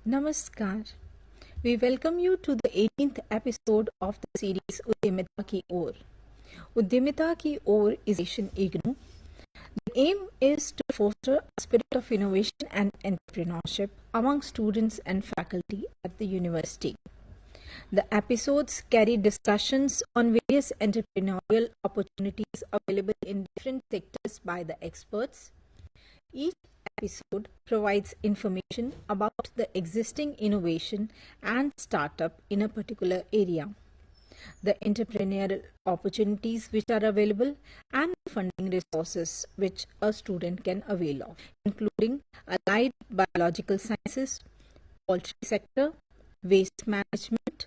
Namaskar. We welcome you to the 18th episode of the series Udyamita Ki Or. Udyamita Ki Or is Asian IGNOU. The aim is to foster a spirit of innovation and entrepreneurship among students and faculty at the university. The episodes carry discussions on various entrepreneurial opportunities available in different sectors by the experts. Each episode provides information about the existing innovation and startup in a particular area, the entrepreneurial opportunities which are available, and the funding resources which a student can avail of, including allied biological sciences, poultry sector, waste management,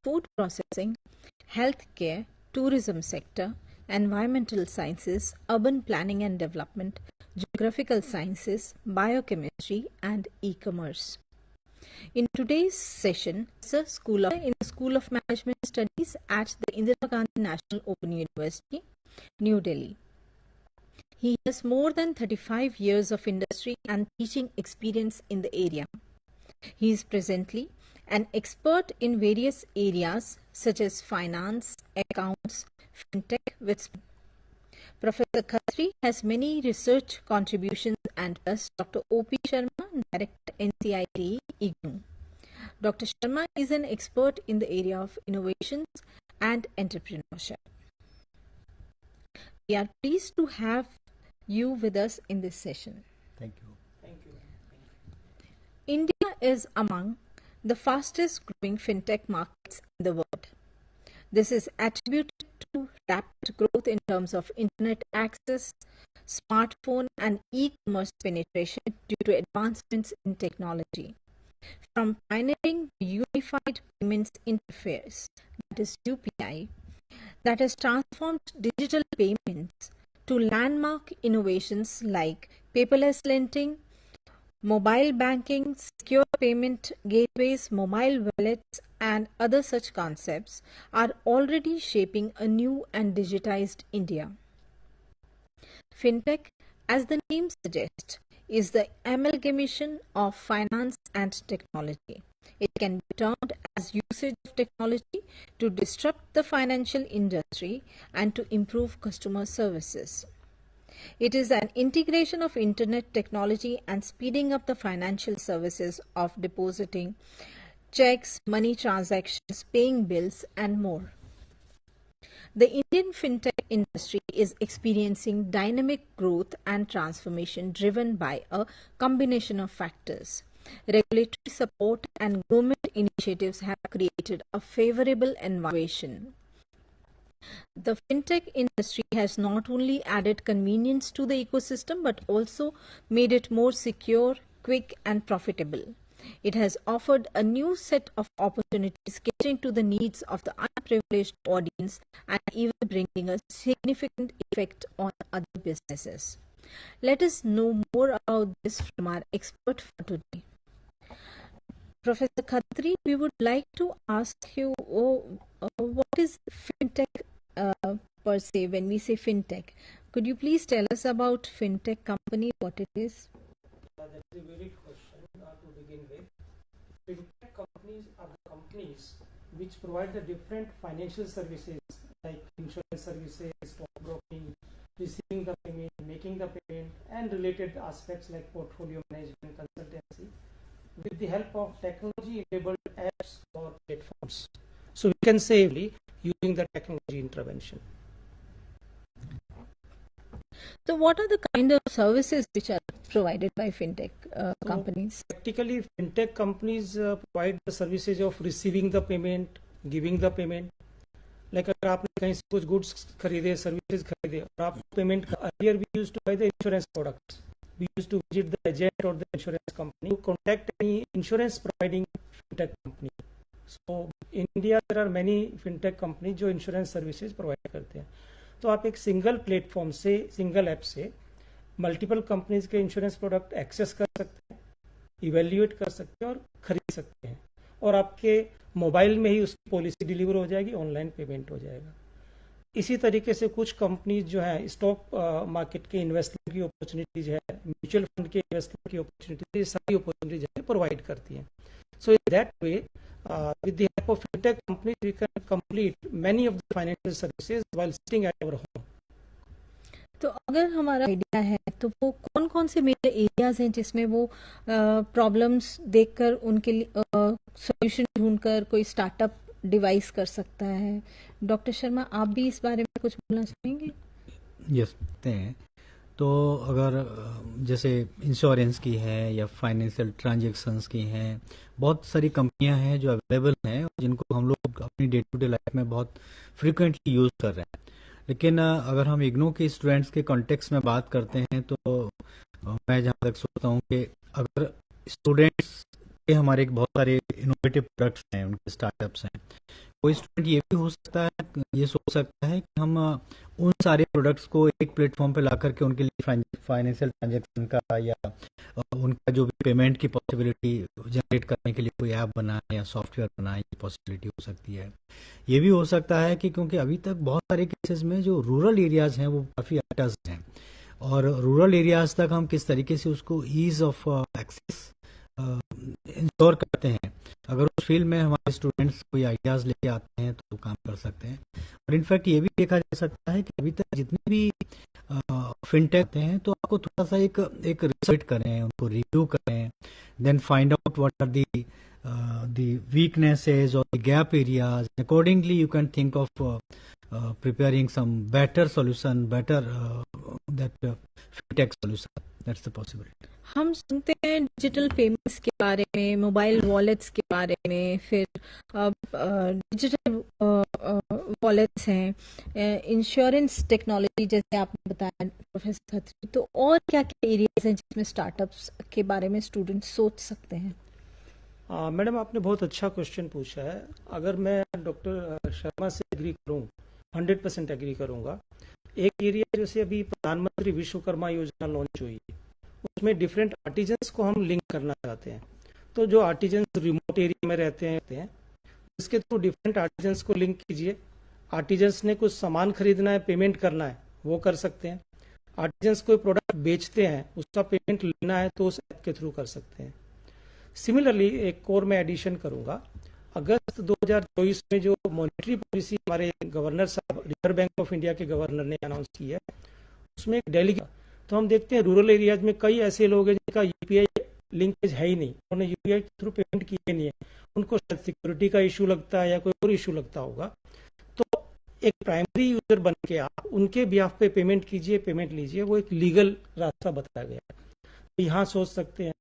food processing, healthcare, tourism sector, environmental sciences, urban planning and development, geographical sciences, biochemistry, and e-commerce. In today's session, Sir in the School of Management Studies at the Indira Gandhi National Open University, New Delhi. He has more than 35 years of industry and teaching experience in the area. He is presently an expert in various areas such as finance, accounts, fintech with Professor Khatri has many research contributions, and plus Dr. O.P. Sharma, Director NCIT IGNOU. Dr. Sharma is an expert in the area of innovations and entrepreneurship. We are pleased to have you with us in this session. Thank you. Thank you. India is among the fastest growing fintech markets in the world. This is attributed to rapid growth in terms of internet access, smartphone and e-commerce penetration due to advancements in technology. From pioneering the Unified Payments Interface, that is UPI, that has transformed digital payments, to landmark innovations like paperless lending, mobile banking, secure payment gateways, mobile wallets, and other such concepts are already shaping a new and digitized India. Fintech, as the name suggests, is the amalgamation of finance and technology. It can be termed as usage of technology to disrupt the financial industry and to improve customer services. It is an integration of internet technology and speeding up the financial services of depositing checks, money transactions, paying bills, and more. The Indian fintech industry is experiencing dynamic growth and transformation driven by a combination of factors. Regulatory support and government initiatives have created a favorable environment. The fintech industry has not only added convenience to the ecosystem but also made it more secure, quick, and profitable. It has offered a new set of opportunities catering to the needs of the unprivileged audience and even bringing a significant effect on other businesses. Let us know more about this from our expert for today. Professor Khatri, we would like to ask you, what is fintech per se? When we say fintech, could you please tell us about fintech company, what it is? That's a very good question to begin with. Fintech companies are the companies which provide the different financial services like insurance services, stockbroking, receiving the payment, making the payment, and related aspects like portfolio management, consultancy, with the help of technology-enabled apps or platforms. So we can say using the technology intervention. So what are the kind of services which are provided by fintech companies? Practically, fintech companies provide the services of receiving the payment, giving the payment. Like अगर आपने कहीं से कुछ goods खरीदे, services खरीदे और आप payment earlier we used to buy the insurance products. we used to visit the agent or the insurance company to contact any insurance providing fintech company. So in India there are many fintech companies जो insurance services provide करते हैं. तो आप एक single platform से, single app से multiple companies के insurance product access कर सकते हैं, इवेल्युएट कर सकते हैं और खरीद सकते हैं, और आपके मोबाइल में ही उसकी पॉलिसी डिलीवर हो जाएगी, ऑनलाइन पेमेंट हो जाएगा. इसी तरीके से कुछ कंपनीज जो है स्टॉक मार्केट के इन्वेस्टमेंट की अपॉर्चुनिटीज है, म्यूचुअल फंड के इन्वेस्टमेंट की अपॉर्चुनिटीज, ये सारी अपॉर्चुनिटीज प्रोवाइड करती हैं. So in that way with the help of fintech companies we can complete many of the financial services while sitting at our home. तो अगर हमारा आइडिया है तो वो कौन कौन से मेजर एरियाज हैं जिसमें वो प्रॉब्लम्स देखकर उनके लिए सॉल्यूशन ढूंढकर कोई स्टार्टअप डिवाइस कर सकता है? डॉक्टर शर्मा, आप भी इस बारे में कुछ बोलना चाहेंगे? यस, हैं. तो अगर जैसे इंश्योरेंस की है या फाइनेंशियल ट्रांजैक्शंस की हैं, बहुत सारी कंपनियां हैं जो अवेलेबल हैं और जिनको हम लोग अपनी डे टू डे लाइफ में बहुत फ्रीक्वेंटली यूज़ कर रहे हैं. लेकिन अगर हम इग्नू के स्टूडेंट्स के कॉन्टेक्स्ट में बात करते हैं तो मैं जहाँ तक सोचता हूँ कि अगर स्टूडेंट्स के हमारे बहुत सारे इनोवेटिव प्रोडक्ट्स हैं, उनके स्टार्टअप्स हैं, कोई स्टूडेंट ये भी हो सकता है, ये सोच सकता है कि हम उन सारे प्रोडक्ट्स को एक प्लेटफॉर्म पे ला करके उनके लिए फाइनेंशियल ट्रांजैक्शन का या उनका जो भी पेमेंट की पॉसिबिलिटी जनरेट करने के लिए कोई ऐप बनाए या सॉफ्टवेयर बनाए, ये पॉसिबिलिटी हो सकती है. ये भी हो सकता है कि क्योंकि अभी तक बहुत सारे केसेस में जो रूरल एरियाज हैं वो काफ़ी अटच हैं, और रूरल एरियाज तक हम किस तरीके से उसको ईज ऑफ एक्सेस इंश्योर करते हैं. अगर उस फील्ड में हमारे स्टूडेंट्स कोई आइडियाज़ लेके आते हैं तो काम कर सकते हैं. और इनफैक्ट ये भी देखा जा सकता है कि अभी तक जितने भी फिनटेक हैं तो आपको थोड़ा सा एक रिसर्च करें, उनको रिव्यू करें, then find out what are the weaknesses or the gap areas. Accordingly, you can think of preparing some better solution, better that fintech solution. That's the possibility. हम सुनते हैं डिजिटल पेमेंट्स के बारे में, mobile wallets के बारे में, फिर डिजिटल वॉलेट्स हैं, इंश्योरेंस टेक्नोलॉजी जैसे आपने बताया प्रोफेसर खत्री. तो और क्या क्या एरियाज हैं जिसमें स्टार्टअप्स के बारे में स्टूडेंट्स सोच सकते हैं? मैडम, आपने बहुत अच्छा क्वेश्चन पूछा है. अगर मैं डॉक्टर शर्मा से एग्री करूं, 100% एग्री करूंगा. एक एरिया जैसे अभी प्रधानमंत्री विश्वकर्मा योजना लॉन्च हुई, उसमें डिफरेंट आर्टिजन्स को हम लिंक करना चाहते हैं. तो जो आर्टिजन्स रिमोट एरिया में रहते हैं इसके थ्रू डिफरेंट आर्टिजन्स को लिंक कीजिए. आर्टिजन्स ने कुछ सामान खरीदना है, पेमेंट करना है, वो कर सकते हैं. आर्टिजन्स कोई प्रोडक्ट बेचते हैं, उसका पेमेंट लेना है तो उस ऐप के थ्रू कर सकते हैं. सिमिलरली एक और मैं एडिशन करूंगा. अगस्त 2024 में जो मॉनेटरी पॉलिसी हमारे गवर्नर साहब, रिजर्व बैंक ऑफ इंडिया के गवर्नर ने अनाउंस की है, उसमें एक डेलीगेट, तो हम देखते हैं रूरल एरियाज में कई ऐसे लोग हैं जिनका यूपीआई लिंकेज है ही नहीं, उन्होंने यूपीआई के थ्रू पेमेंट किए नहीं है, उनको शायद सिक्योरिटी का इशू लगता है या कोई और इशू लगता होगा. तो एक प्राइमरी यूजर बन के आप उनके बिहाफ पे पेमेंट कीजिए, पेमेंट लीजिए, वो एक लीगल रास्ता बताया गया है. तो यहाँ सोच सकते हैं.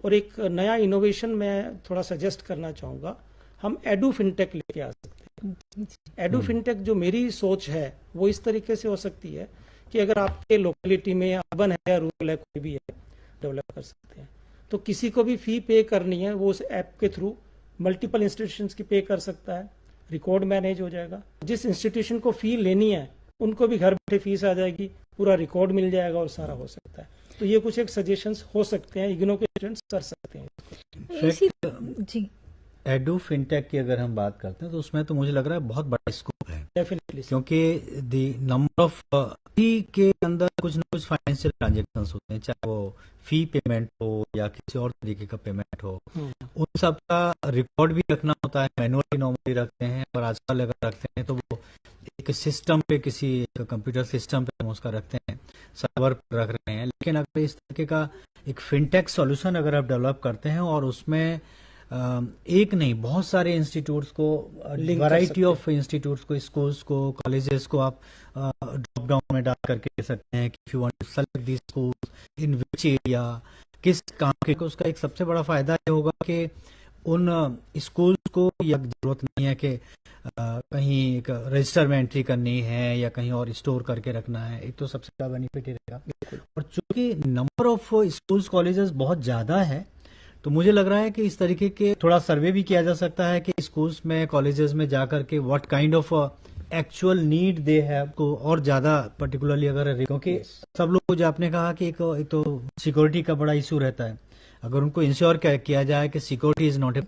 और एक नया इनोवेशन मैं थोड़ा सजेस्ट करना चाहूँगा, हम एडू फिनटेक लेके आ सकते हैं. एडू फिनटेक जो मेरी सोच है वो इस तरीके से हो सकती है कि अगर आपके लोकेलिटी में अर्बन है या रूरल है, कोई भी है, डेवलप कर सकते हैं. तो किसी को भी फी पे करनी है वो उस ऐप के थ्रू मल्टीपल इंस्टीट्यूशंस की पे कर सकता है, रिकॉर्ड मैनेज हो जाएगा. जिस इंस्टीट्यूशन को फी लेनी है उनको भी घर बैठे फीस आ जाएगी, पूरा रिकॉर्ड मिल जाएगा और सारा हो सकता है. तो ये कुछ एक सजेशंस हो सकते हैं, इग्नो के स्टूडेंट्स कर सकते हैं. जी, एडू फिनटेक की अगर हम बात करते हैं तो उसमें तो मुझे लग रहा है बहुत बड़ा स्कोप है. डेफिनेटली, क्योंकि द नंबर ऑफ फी के अंदर कुछ ना कुछ फाइनेंशियल ट्रांजेक्शन्स होते हैं, चाहे वो फी पेमेंट हो या किसी और तरीके का पेमेंट हो, उन सब का रिकॉर्ड भी रखना होता है. मैनुअली नॉर्मली रखते हैं, और आजकल अगर रखते हैं तो वो एक सिस्टम पे, किसी कंप्यूटर सिस्टम पे हम उसका रखते हैं, सर्वर पर रख रहे हैं. लेकिन अगर इस तरीके का एक फिनटेक सॉल्यूशन अगर आप डेवलप करते हैं और उसमें एक नहीं बहुत सारे इंस्टीट्यूट्स को, वैरायटी ऑफ इंस्टीट्यूट्स को, स्कूल्स को, कॉलेजेस को आप ड्रॉप डाउन में डाल करके दे सकते हैं कि if you want to select this school in which area, किस काम के. उसका एक सबसे बड़ा फायदा ये होगा कि उन स्कूल्स को यह जरूरत नहीं है कि कहीं एक रजिस्टर में एंट्री करनी है या कहीं और स्टोर करके रखना है। एक तो सबसे बड़ा बेनिफिट ही रहेगा। और चूंकि नंबर ऑफ स्कूल्स कॉलेजेस बहुत ज्यादा है, तो मुझे लग रहा है कि इस तरीके के थोड़ा सर्वे भी किया जा सकता है कि स्कूल्स में कॉलेजेस में जाकर के what kind of actual need they है को और ज्यादा पर्टिकुलरली अगर, क्योंकि सब लोग जो आपने कहा कि एक तो सिक्योरिटी का बड़ा इशू रहता है, अगर उनको इंश्योर किया जाए कि सिक्योरिटी इज नॉट,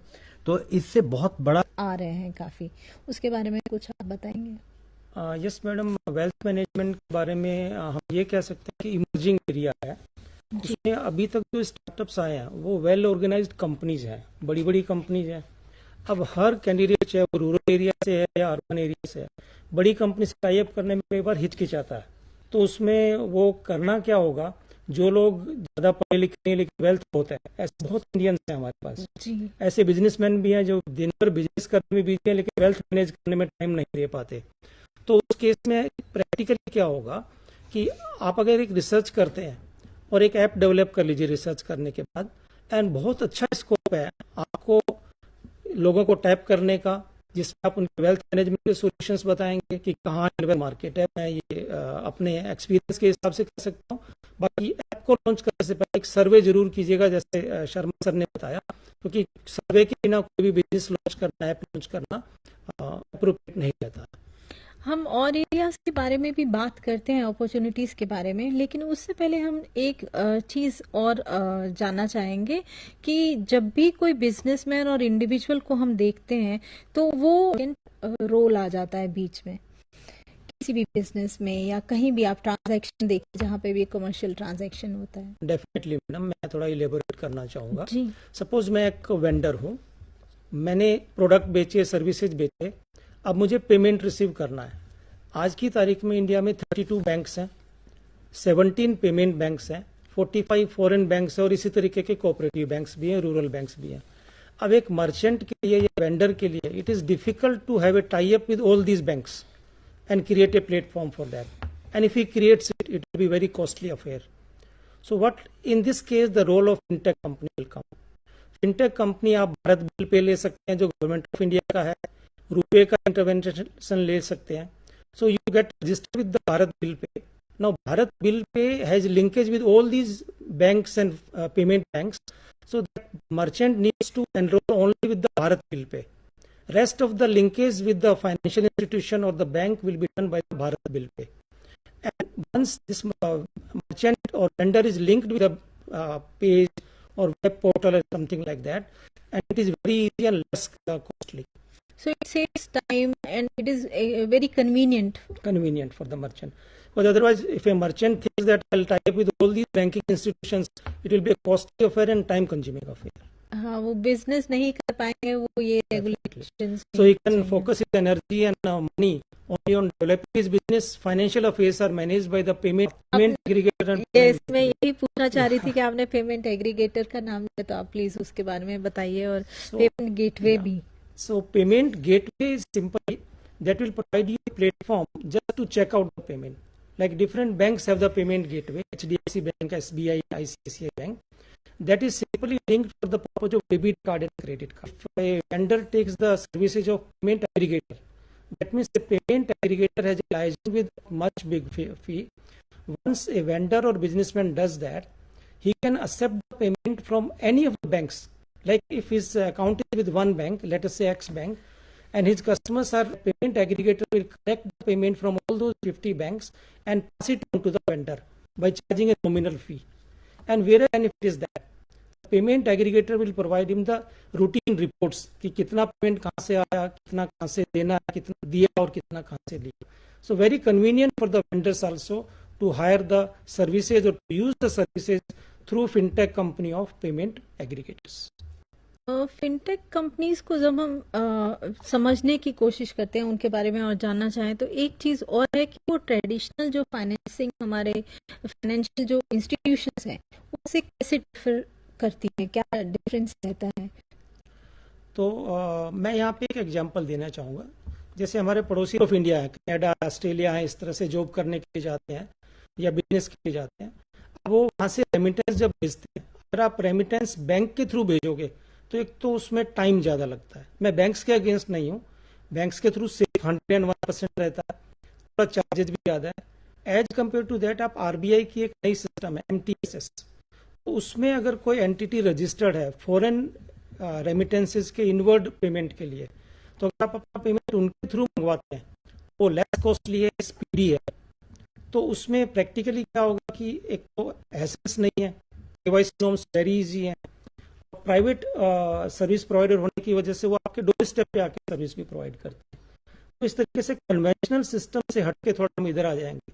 तो इससे बहुत बड़ा आ रहे हैं काफी, उसके बारे में कुछ आप बताएंगे? यस मैडम, वेल्थ मैनेजमेंट के बारे में हम ये कह सकते हैं कि इमर्जिंग एरिया है। उसमें अभी तक जो स्टार्टअप्स आए हैं वो वेल ऑर्गेनाइज्ड कंपनीज हैं, बड़ी बड़ी कंपनीज हैं। अब हर कैंडिडेट चाहे वो रूरल एरिया से है या अर्बन एरिया से है, बड़ी कंपनी से टाई अप करने में कई बार हिचकिचाता है। तो उसमें वो करना क्या होगा, जो लोग ज्यादा पढ़े लिखे नहीं लेकिन वेल्थ होता है, ऐसे बहुत इंडियंस हैं हमारे पास। ऐसे बिजनेसमैन भी हैं जो दिन भर बिजनेस करने में बिजी हैं लेकिन वेल्थ मैनेज करने में टाइम नहीं दे पाते। तो उस केस में प्रैक्टिकली क्या होगा कि आप अगर एक रिसर्च करते हैं और एक ऐप डेवलप कर लीजिए रिसर्च करने के बाद, एंड बहुत अच्छा स्कोप है आपको लोगों को टैप करने का, जिसमें आप उनके वेल्थ मैनेजमेंट के सॉल्यूशंस बताएंगे कि कहाँ मार्केट है। मैं ये अपने एक्सपीरियंस के हिसाब से कर सकता हूँ। बाकी ऐप को लॉन्च करने से पहले एक सर्वे जरूर कीजिएगा, जैसे शर्मा सर ने बताया, क्योंकि सर्वे के बिना कोई भी बिजनेस लॉन्च करना, ऐप लॉन्च करना अप्रोप्रिएट नहीं रहता। हम और एरियाज के बारे में भी बात करते हैं, अपॉर्चुनिटीज के बारे में, लेकिन उससे पहले हम एक चीज और जानना चाहेंगे कि जब भी कोई बिजनेसमैन और इंडिविजुअल को हम देखते हैं तो वो रोल आ जाता है बीच में, किसी भी बिजनेस में या कहीं भी आप ट्रांजैक्शन देखिए जहाँ पे भी कमर्शियल ट्रांजैक्शन होता है। डेफिनेटली मैडम, मैं थोड़ा इलेबोरेट करना चाहूंगा। जी। सपोज मैं एक वेंडर हूँ, मैंने प्रोडक्ट बेचे, सर्विसेज बेचे, अब मुझे पेमेंट रिसीव करना है। आज की तारीख में इंडिया में 32 बैंक्स हैं, 17 पेमेंट बैंक्स हैं, 45 फॉरेन बैंक्स हैं और इसी तरीके के कोऑपरेटिव बैंक्स भी हैं, रूरल बैंक्स भी हैं। अब एक मर्चेंट के लिए या वेंडर के लिए it is difficult to have a tie up with all these banks and create a platform for that. And if he creates it, it will be very costly affair. So what in this case the role of fintech company will come. Fintech company आप Bharat bill pay ले सकते हैं जो government of India का है, रुपए का intervention ले सकते हैं। So you get registered with the Bharat Bill Pay. Now Bharat Bill Pay has linkage with all these banks and payment banks. So that merchant needs to enroll only with the Bharat Bill Pay. Rest of the linkage with the financial institution or the bank will be done by the Bharat Bill Pay. And once this merchant or vendor is linked with a page or web portal or something like that, and it is very easy and less costly. So it saves time and it is very convenient. Convenient for the merchant. But otherwise, if a merchant thinks that I'll tie up with all these banking institutions, it will be a costly affair and time-consuming affair. हाँ, वो business नहीं कर पाएंगे, वो ये regulations. So he can focus his energy and money only on developing his business. Financial affairs are managed by the payment aggregator. Yes, मैं यही पूछना चाह रही थी कि आपने पेमेंट एग्रीगेटर का नाम लिया, तो आप प्लीज उसके बारे में बताइए, और पेमेंट गेटवे भी। So payment gateway is simply that will provide you a platform just to check out the payment. Like different banks have the payment gateway, HDFC Bank, SBI, ICICI Bank. That is simply linked for the purpose of debit card and credit card. If a vendor takes the services of payment aggregator, that means the payment aggregator has a license with much big fee. Once a vendor or businessman does that, he can accept the payment from any of the banks. Like if his account is with one bank, let us say X bank, and his customers are payment aggregator will collect the payment from all those 50 banks and pass it on to the vendor by charging a nominal fee. And whereas benefit is that payment aggregator will provide him the routine reports कि कितना payment कहाँ से आया, कितना कहाँ से देना, कितना दिया और कितना कहाँ से लिया. So very convenient for the vendors also to hire the services और to use the services through fintech company of payment aggregators. Fintech companies को जब हम समझने की कोशिश करते हैं, उनके बारे में और जानना चाहें, तो एक चीज और है कि वो ट्रेडिशनल जो फाइनेंसिंग, हमारे फाइनेंशियल जो इंस्टीट्यूशंस हैं, उससे कैसे डिफर करती है, क्या डिफरेंस रहता है? तो मैं यहाँ पे एक एग्जांपल देना चाहूँगा. जैसे हमारे पड़ोसी ऑफ इंडिया है, कनाडा, ऑस्ट्रेलिया है, इस तरह से जॉब करने के लिए जाते हैं या बिजनेस के लिए जाते हैं. अब वो वहाँ से रेमिटेंस जब भेजते हैं, अगर आप रेमिटेंस बैंक के थ्रू भेजोगे तो एक तो उसमें टाइम ज़्यादा लगता है। मैं बैंक्स के अगेंस्ट नहीं हूँ, बैंक्स के थ्रू सिर्फ 101% रहता है, थोड़ा चार्जेज भी ज़्यादा है। एज कम्पेयर टू दैट आप आरबीआई की एक नई सिस्टम है MTSS, तो उसमें अगर कोई एंटिटी रजिस्टर्ड है फॉरेन रेमिटेंसेस के इनवर्ड पेमेंट के लिए, तो अगर आप अपना पेमेंट उनके थ्रू मंगवाते हैं, वो लेस कॉस्टली है, स्पीडी है, तो उसमें प्रैक्टिकली क्या होगा कि एक तो एसेस नहीं है, केवाईसी नॉर्म्स वेरी इजी है, प्राइवेट सर्विस प्रोवाइडर होने की वजह से वो आपके डोर स्टेप पे आके सर्विस भी प्रोवाइड करते हैं। तो इस तरीके से कन्वेंशनल सिस्टम से हटके थोड़ा हम इधर आ जाएंगे।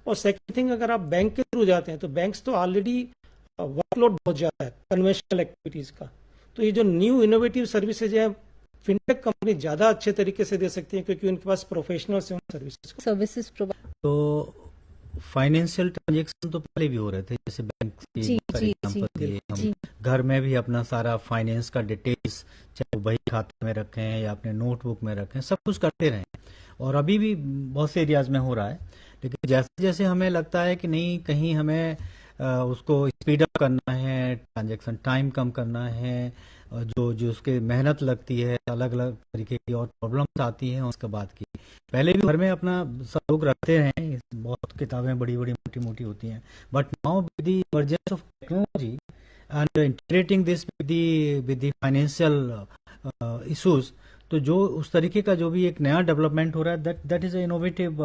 और सेकंड थिंग, अगर आप बैंक के थ्रू जाते हैं तो बैंक्स तो ऑलरेडी वर्कलोड बहुत ज़्यादा है कन्वेंशनल एक्टिविटीज़ का, तो ये जो न्यू इनोवेटिव सर्विसेज है फिनटेक कंपनी ज़्यादा अच्छे तरीके से दे सकती है, क्योंकि उनके पास प्रोफेशनल्स हैं उन सर्विसेज प्रोवाइड। तो फाइनेंशियल ट्रांजेक्शन तो पहले भी हो रहे थे, जैसे बैंक की जी सारे जी एग्जांपल दिए हम। जी घर में भी अपना सारा फाइनेंस का डिटेल्स, चाहे वो बही खाते में रखें या अपने नोटबुक में रखें, सब कुछ करते रहें। और अभी भी बहुत से एरियाज में हो रहा है, लेकिन जैसे जैसे हमें लगता है कि नहीं, कहीं हमें उसको स्पीड अप करना है, ट्रांजेक्शन टाइम कम करना है, और जो जो उसके मेहनत लगती है, अलग अलग तरीके की और प्रॉब्लम्स आती हैं उसके बाद की। पहले भी घर में अपना सब लोग रखते हैं, बहुत किताबें बड़ी बड़ी मोटी मोटी होती हैं, but now with the emergence of technology and integrating this with the financial issues, तो जो उस तरीके का जो भी एक नया डेवलपमेंट हो रहा है, दैट इज इनोवेटिव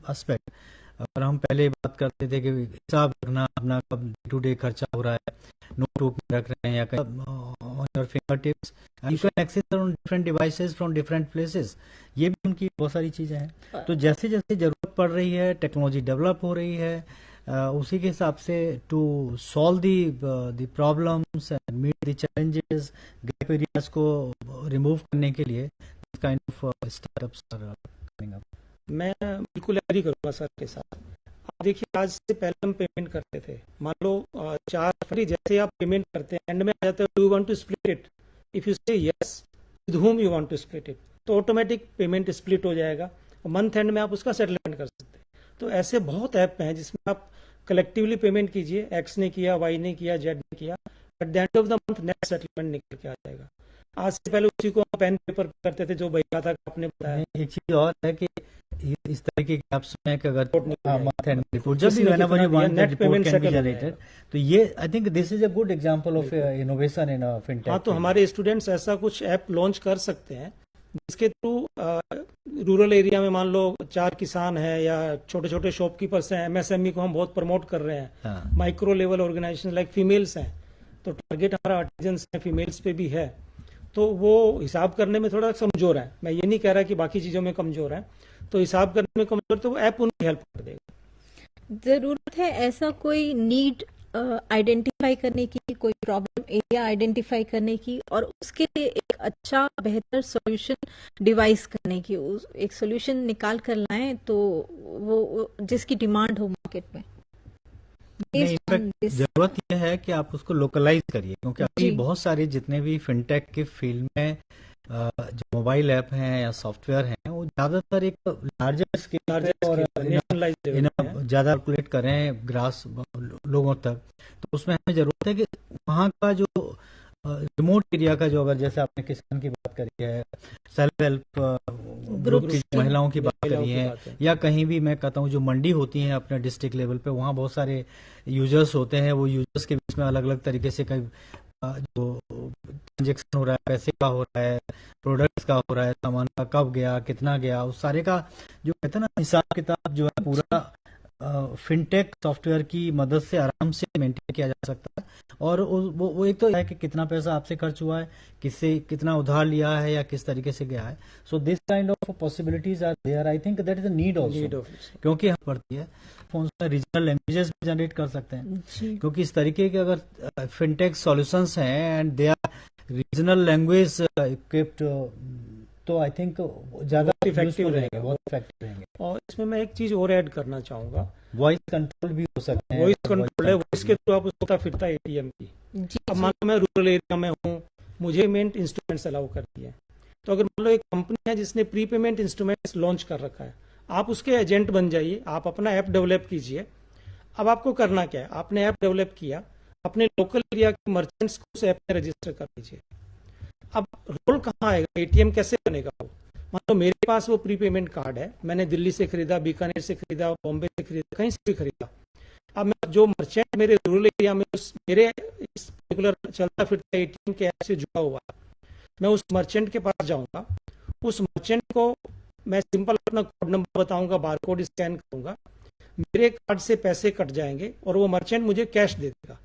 एस्पेक्ट। अगर हम पहले बात करते थे कि हिसाब रखना अपना, कब डे टू डे खर्चा हो रहा है, नोटबुक में रख रहे हैं या on your finger tips, you can access on different devices from different places, ये भी उनकी बहुत सारी चीजें हैं। तो जैसे जैसे जरूरत पड़ रही है, टेक्नोलॉजी डेवलप हो रही है, उसी के हिसाब से to solve the problems and meet the challenges, gap areas को रिमूव करने के लिए this kind of startups are coming up. मैं बिल्कुल एग्री करूंगा सर के साथ। आप देखिए, आज से पहले हम पेमेंट करते थे, मान लो 4 जैसे आप पेमेंट करते हैं, एंड में आ जाता है do you want to split it, if you say yes with whom you want to split it, तो ऑटोमेटिक पेमेंट स्प्लिट हो जाएगा और मंथ एंड में आप उसका सेटलमेंट कर सकते हैं। तो ऐसे बहुत ऐप हैं जिसमें आप कलेक्टिवली पेमेंट कीजिए, एक्स ने किया, वाई ने किया, जेड ने किया, at the end of the month net settlement निकल के आ जाएगा। आज से पहले उसी को पेन पेपर करते थे, जो भैया था आपने बताया। एक चीज और है कि इस तरीके के एप्स में कि अगर मंथ एंड रिपोर्ट किसी ने कितना दिया, net payment can be settle हो जनरेटेड, तो ये I think this is a good example of innovation in fintech. हाँ, तो हमारे स्टूडेंट्स ऐसा कुछ ऐप लॉन्च कर सकते हैं जिसके थ्रू रूरल एरिया में मान लो 4 किसान हैं या छोटे छोटे शॉपकीपर्स हैं, MSME को हम बहुत प्रमोट कर रहे हैं, micro level organisation like females हैं, तो टारगेट हमारा आर्टिजन्स है, फीमेल्स पे भी है, तो वो हिसाब करने में थोड़ा कमजोर है। मैं ये नहीं कह रहा कि बाकी चीजों में कमजोर है, तो हिसाब करने में कमजोर, तो वो ऐप उनकी हेल्प कर देगा। जरूरत है ऐसा कोई नीड आइडेंटिफाई करने की, कोई प्रॉब्लम एरिया आइडेंटिफाई करने की, और उसके लिए एक अच्छा बेहतर सॉल्यूशन डिवाइस करने की, एक सॉल्यूशन निकाल कर लाएं तो वो जिसकी डिमांड हो मार्केट में। जरूरत यह है कि आप उसको लोकलाइज करिए, क्योंकि अभी जी। बहुत सारे जितने भी फिनटेक के फील्ड में जो मोबाइल ऐप हैं या सॉफ्टवेयर हैं, वो ज्यादातर एक लार्जर स्केल और ज्यादा कैलकुलेट करें ग्रास लोगों तक। तो उसमें हमें जरूरत है कि वहाँ का जो रिमोट एरिया का, जो अगर जैसे आपने किसान की बात करी है, सेल्फ हेल्प ग्रुप की महिलाओं की बात करी है, या कहीं भी मैं कहता हूँ जो मंडी होती है अपने डिस्ट्रिक्ट लेवल पे, वहाँ बहुत सारे यूजर्स होते हैं, वो यूजर्स के बीच में अलग अलग तरीके से कई जो ट्रांजेक्शन हो रहा है, पैसे का हो रहा है, प्रोडक्ट्स का हो रहा है, सामान का कब गया, कितना गया, उस सारे का जो कहते हैं ना हिसाब किताब, जो है पूरा फिनटेक सॉफ्टवेयर की मदद से आराम से मेंटेन किया जा सकता है। और वो एक तो है कि कितना पैसा आपसे खर्च हुआ है, किससे कितना उधार लिया है, या किस तरीके से गया है। So this kind of possibilities are there, I think that is a need also, क्योंकि हम पड़ती है फोन में रीजनल लैंग्वेजेस भी जनरेट कर सकते हैं, क्योंकि इस तरीके के अगर फिनटेक सॉल्यूशंस हैं and they are regional language equipped, तो आई थिंक ज्यादा इफेक्टिव रहेंगे, बहुत इफेक्टिव रहेंगे। और इसमें मैं एक चीज और ऐड करना चाहूंगा, वॉइस कंट्रोल भी हो सकते हैं। वॉइस कंट्रोल है, वॉइस के थ्रू आप उसको फिरता ATM की। अब मान लो मैं रूरल एरिया में हूँ, मुझे पेमेंट इंस्ट्रूमेंट्स अलाउ करती है, तो अगर मान लो एक कंपनी है जिसने प्री पेमेंट इंस्ट्रूमेंट्स लॉन्च कर रखा है, आप उसके एजेंट बन जाइए, आप अपना ऐप डेवलप कीजिए। अब आपको करना क्या है, आपने ऐप डेवलप किया, अपने लोकल एरिया के मर्चेंट्स को उस ऐप में रजिस्टर कर लीजिए। अब रोल कहाँ आएगा, एटीएम कैसे बनेगा वो? मान लो मेरे पास वो प्रीपेमेंट कार्ड है, मैंने दिल्ली से खरीदा, बीकानेर से खरीदा, बॉम्बे से खरीदा, कहीं से भी खरीदा। अब मैं जो मर्चेंट मेरे रूरल एरिया में मेरे इस पर्टिकुलर चलता फिरता एटीएम के ऐप से जुड़ा हुआ है, मैं उस मर्चेंट के पास जाऊंगा, उस मर्चेंट को मैं सिंपल अपना कोड नंबर बताऊंगा, बारकोड स्कैन करूंगा, मेरे कार्ड से पैसे कट जाएंगे और वो मर्चेंट मुझे कैश दे देगा।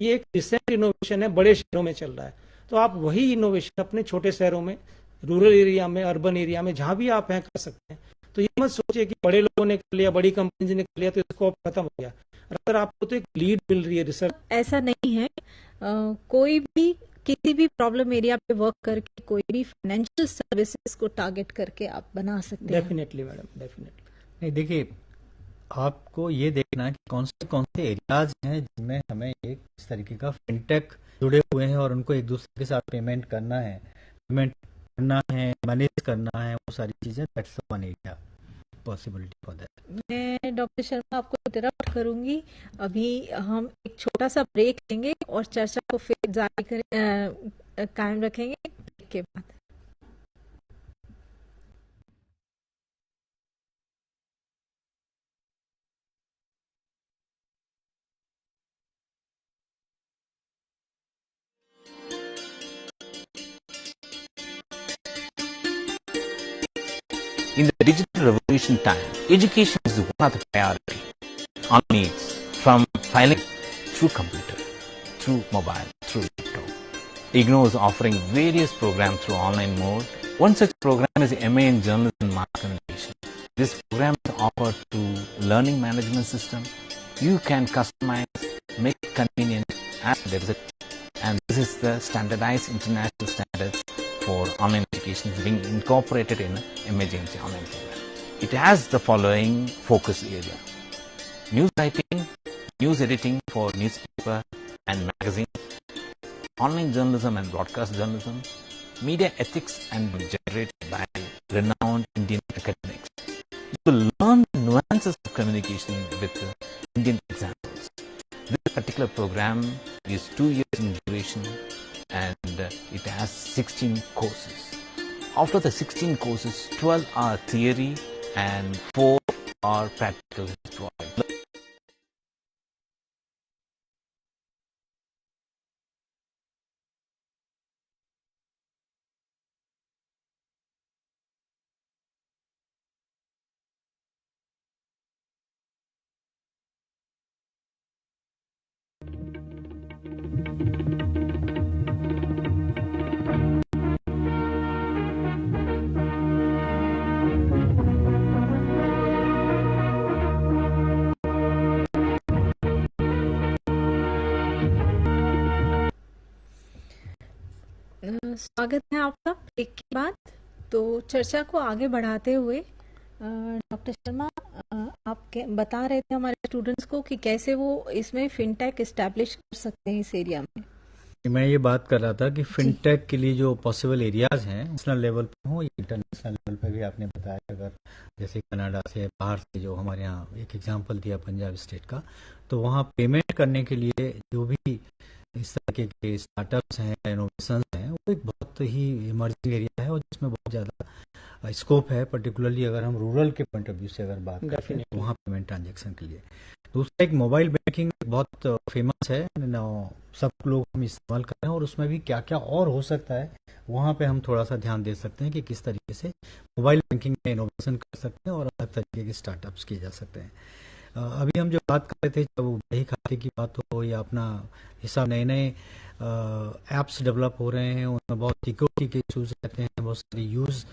ये एक रिसेंट इनोवेशन है, बड़े शहरों में चल रहा है। तो आप वही इनोवेशन अपने छोटे शहरों में, रूरल एरिया में, अर्बन एरिया में, जहां भी आप हैं, कर सकते हैं। तो ये मत सोचिए कि बड़े लोगों ने कर लिया, बड़ी कंपनी ने कर लिया तो स्कोप खत्म हो गया। अगर आपको तो एक लीड मिल रही है रिसर्च। ऐसा नहीं है, कोई भी किसी भी प्रॉब्लम एरिया पे वर्क करके कोई भी फाइनेंशियल सर्विसेज को टारगेट करके आप बना सकते हैं। Definitely madam, definitely. नहीं, देखिए, आपको ये देखना है कि कौन से एरियाज हैं जिनमें हमें एक इस तरीके का फिनटेक जुड़े हुए हैं और उनको एक दूसरे के साथ पेमेंट करना है, मैनेज करना है, वो सारी चीजें। That's one area possibility for that. मैं डॉक्टर शर्मा आपको इंटरप्ट करूंगी। अभी हम एक छोटा सा ब्रेक लेंगे और चर्चा को फिर जारी कायम रखेंगे ब्रेक के बाद। In the digital revolution time, education is one of the priority. All needs, from filing through computer, through mobile, through laptop. IGNOU is offering various programs through online mode. One such program is MA in Journalism and Mass Communication. This program is offered to learning management system. You can customize, make it convenient, and this is the standardized international standards for online education being incorporated in MAJMC online program. It has the following focus area: news writing, news editing for newspaper and magazines, online journalism and broadcast journalism, media ethics and generated by renowned Indian academics. You will learn the nuances of communication with Indian examples. This particular program is 2 years in duration and it has 16 courses. After the 16 courses, 12 are theory and 4 are practical drawing. स्वागत है आपका break के बाद। तो चर्चा को आगे बढ़ाते हुए डॉक्टर शर्मा, आप बता रहे थे हमारे स्टूडेंट्स को कि कैसे वो इसमें फिनटेक एस्टैब्लिश कर सकते हैं इस एरिया में। मैं ये बात कर रहा था कि फिनटेक के लिए जो पॉसिबल एरियाज हैं, नेशनल लेवल पे हो या इंटरनेशनल लेवल पे भी आपने बताया, अगर जैसे कनाडा से, बाहर से, जो हमारे यहाँ एक एग्जांपल दिया पंजाब स्टेट का, तो वहाँ पेमेंट करने के लिए जो भी इस तरह के स्टार्टअप्स हैं, इनोवेशन हैं, वो एक बहुत ही इमर्जिंग एरिया है और जिसमें बहुत ज़्यादा स्कोप है, पर्टिकुलरली अगर हम रूरल के पॉइंट ऑफ व्यू से अगर बात करें तो वहाँ पेमेंट ट्रांजेक्शन के लिए। दूसरा, एक मोबाइल बैंकिंग बहुत फेमस है, सब लोग हम इस्तेमाल कर रहे हैं और उसमें भी क्या क्या और हो सकता है, वहाँ पे हम थोड़ा सा ध्यान दे सकते हैं कि किस तरीके से मोबाइल बैंकिंग में इनोवेशन कर सकते हैं और अलग तरीके के स्टार्टअप्स किए जा सकते हैं। अभी हम जो बात कर रहे थे, जब बही खाते की बात हो या अपना हिसाब, नए नए ऐप्स डेवलप हो रहे हैं, उनमें बहुत सिक्योरिटी के इशूज रहते हैं, बहुत सारी यूज